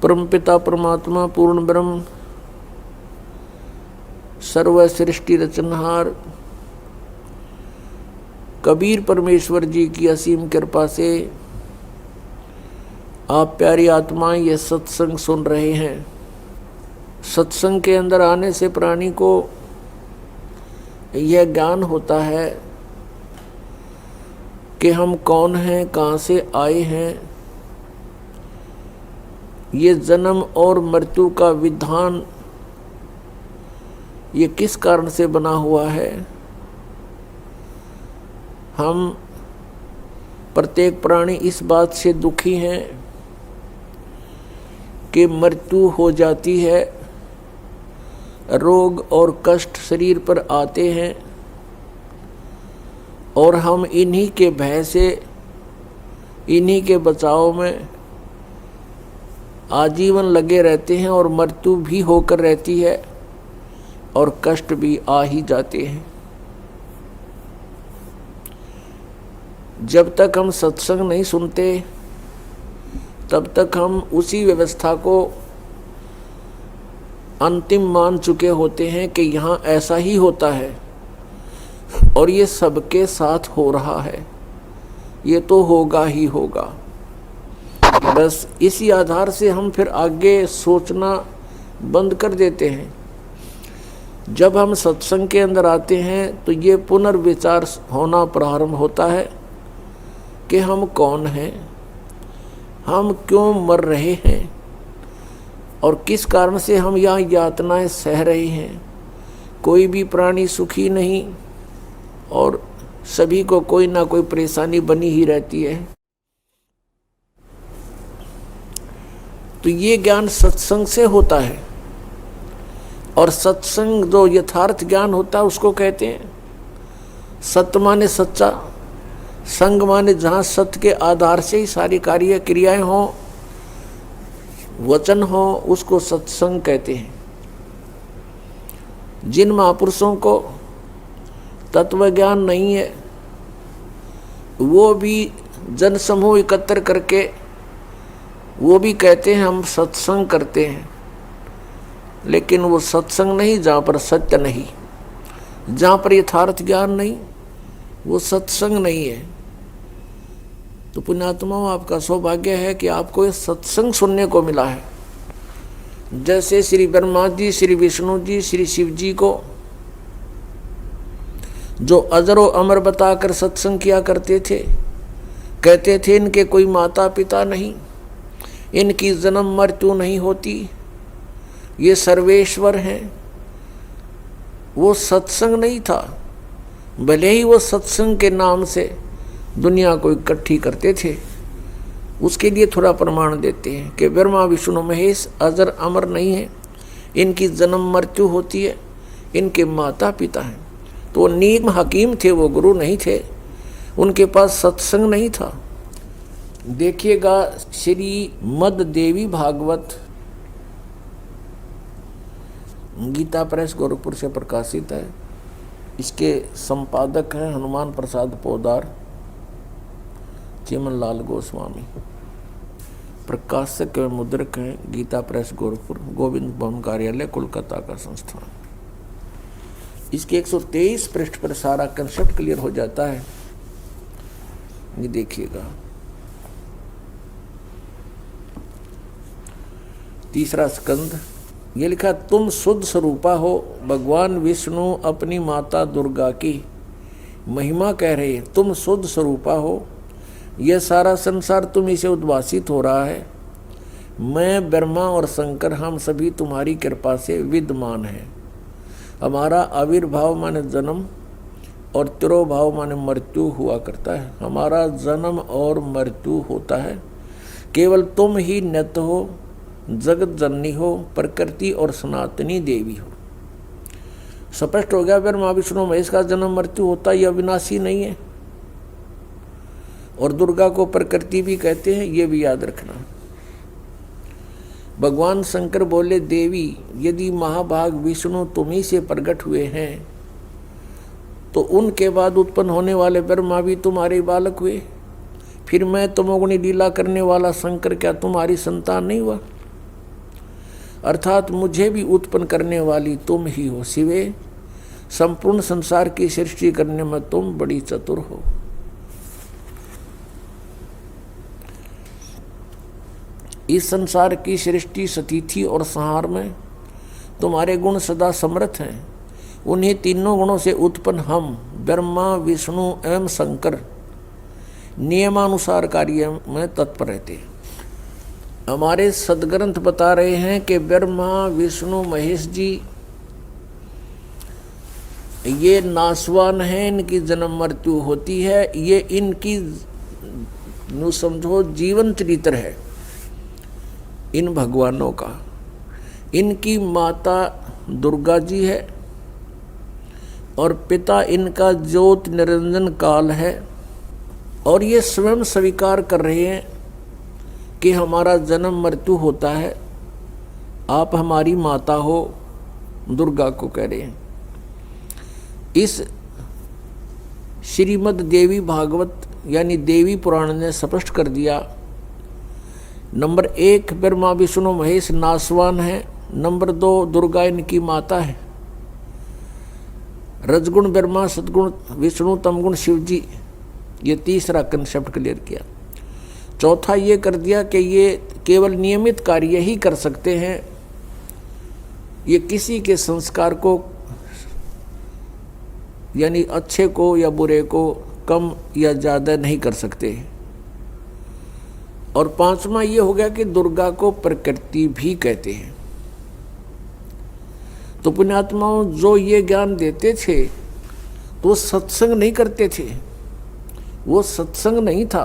परमपिता परमात्मा पूर्ण ब्रह्म सर्व सृष्टि रचनहार कबीर परमेश्वर जी की असीम कृपा से आप प्यारी आत्माएं ये सत्संग सुन रहे हैं। सत्संग के अंदर आने से प्राणी को यह ज्ञान होता है कि हम कौन हैं, कहाँ से आए हैं, ये जन्म और मृत्यु का विधान ये किस कारण से बना हुआ है। हम प्रत्येक प्राणी इस बात से दुखी हैं कि मृत्यु हो जाती है, रोग और कष्ट शरीर पर आते हैं और हम इन्हीं के भय से, इन्हीं के बचाव में आजीवन लगे रहते हैं और मृत्यु भी होकर रहती है और कष्ट भी आ ही जाते हैं। जब तक हम सत्संग नहीं सुनते तब तक हम उसी व्यवस्था को अंतिम मान चुके होते हैं कि यहाँ ऐसा ही होता है और ये सबके साथ हो रहा है, ये तो होगा ही होगा। बस इसी आधार से हम फिर आगे सोचना बंद कर देते हैं। जब हम सत्संग के अंदर आते हैं तो ये पुनर्विचार होना प्रारंभ होता है कि हम कौन हैं, हम क्यों मर रहे हैं और किस कारण से हम यहाँ यातनाएं सह रहे हैं। कोई भी प्राणी सुखी नहीं और सभी को कोई ना कोई परेशानी बनी ही रहती है। तो ये ज्ञान सत्संग से होता है और सत्संग जो यथार्थ ज्ञान होता है उसको कहते हैं सत्य माने सच्चा, संग माने जहाँ सत्य के आधार से ही सारी कार्य क्रियाएं हों, वचन हो, उसको सत्संग कहते हैं। जिन महापुरुषों को तत्व ज्ञान नहीं है वो भी जन समूह एकत्र करके वो भी कहते हैं हम सत्संग करते हैं, लेकिन वो सत्संग नहीं जहाँ पर सत्य नहीं, जहाँ पर यथार्थ ज्ञान नहीं, वो सत्संग नहीं है। तो पुण्यात्माओं, आपका सौभाग्य है कि आपको ये सत्संग सुनने को मिला है। जैसे श्री ब्रह्मा जी, श्री विष्णु जी, श्री शिव जी को जो अजरो अमर बताकर सत्संग किया करते थे, कहते थे इनके कोई माता पिता नहीं, इनकी जन्म मृत्यु नहीं होती, ये सर्वेश्वर हैं। वो सत्संग नहीं था, भले ही वो सत्संग के नाम से दुनिया को इकट्ठी करते थे। उसके लिए थोड़ा प्रमाण देते हैं कि ब्रह्मा विष्णु महेश अजर अमर नहीं है, इनकी जन्म मृत्यु होती है, इनके माता पिता हैं। तो वो नीम हकीम थे, वो गुरु नहीं थे, उनके पास सत्संग नहीं था। देखिएगा श्री मद देवी भागवत गीता प्रेस गोरखपुर से प्रकाशित है। इसके संपादक हैं हनुमान प्रसाद पोदार, चिमन लाल गोस्वामी। प्रकाशक एवं मुद्रक हैं गीता प्रेस गोरखपुर, गोविंद भवन कार्यालय कोलकाता का संस्थान। इसके 123 पृष्ठ पर सारा कंसेप्ट क्लियर हो जाता है। ये देखिएगा, तीसरा स्कंद, ये लिखा, तुम शुद्ध स्वरूपा हो। भगवान विष्णु अपनी माता दुर्गा की महिमा कह रहे हैं। तुम शुद्ध स्वरूपा हो, यह सारा संसार तुम्हीं से उद्भासित हो रहा है। मैं ब्रह्मा और शंकर हम सभी तुम्हारी कृपा से विद्यमान हैं। हमारा आविर्भाव माने जन्म और तिरोभाव माने मृत्यु हुआ करता है। हमारा जन्म और मृत्यु होता है, केवल तुम ही नित्य हो, जगत जननी हो, प्रकृति और सनातनी देवी हो। स्पष्ट हो गया, ब्रह्मा विष्णु महेश का जन्म मृत्यु होता, यह अविनाशी नहीं है। और दुर्गा को प्रकृति भी कहते हैं, ये भी याद रखना। भगवान शंकर बोले, देवी यदि महाभाग विष्णु तुम्ही से प्रकट हुए हैं तो उनके बाद उत्पन्न होने वाले ब्रह्मा भी तुम्हारे बालक हुए। फिर मैं तमोगुणी लीला करने वाला शंकर क्या तुम्हारी संतान नहीं हुआ? अर्थात मुझे भी उत्पन्न करने वाली तुम ही हो। शिवे, संपूर्ण संसार की सृष्टि करने में तुम बड़ी चतुर हो। इस संसार की सृष्टि, स्थिति और संहार में तुम्हारे गुण सदा समर्थ हैं। उन्हीं तीनों गुणों से उत्पन्न हम ब्रह्मा, विष्णु एवं शंकर नियमानुसार कार्य में तत्पर रहते हैं। हमारे सदग्रंथ बता रहे हैं कि ब्रह्मा, विष्णु, महेश जी ये नासवान हैं, इनकी जन्म मृत्यु होती है। ये इनकी नु समझो जीवन चरित्र है इन भगवानों का। इनकी माता दुर्गा जी है और पिता इनका ज्योत निरंजन काल है। और ये स्वयं स्वीकार कर रहे हैं कि हमारा जन्म मृत्यु होता है, आप हमारी माता हो, दुर्गा को कह रहे हैं। इस श्रीमद् देवी भागवत यानी देवी पुराण ने स्पष्ट कर दिया। नंबर 1 ब्रह्मा, विष्णु, महेश नासवान है। नंबर 2 दुर्गा इनकी माता है। रजगुण ब्रह्मा, सदगुण विष्णु, तमगुण शिव जी। ये तीसरा कंसेप्ट क्लियर किया। चौथा ये कर दिया कि ये केवल नियमित कार्य ही कर सकते हैं, ये किसी के संस्कार को यानी अच्छे को या बुरे को कम या ज़्यादा नहीं कर सकते। और पांचवा ये हो गया कि दुर्गा को प्रकृति भी कहते हैं। तो पुण्यात्माओं जो ये ज्ञान देते थे तो सत्संग नहीं करते थे, वो सत्संग नहीं था।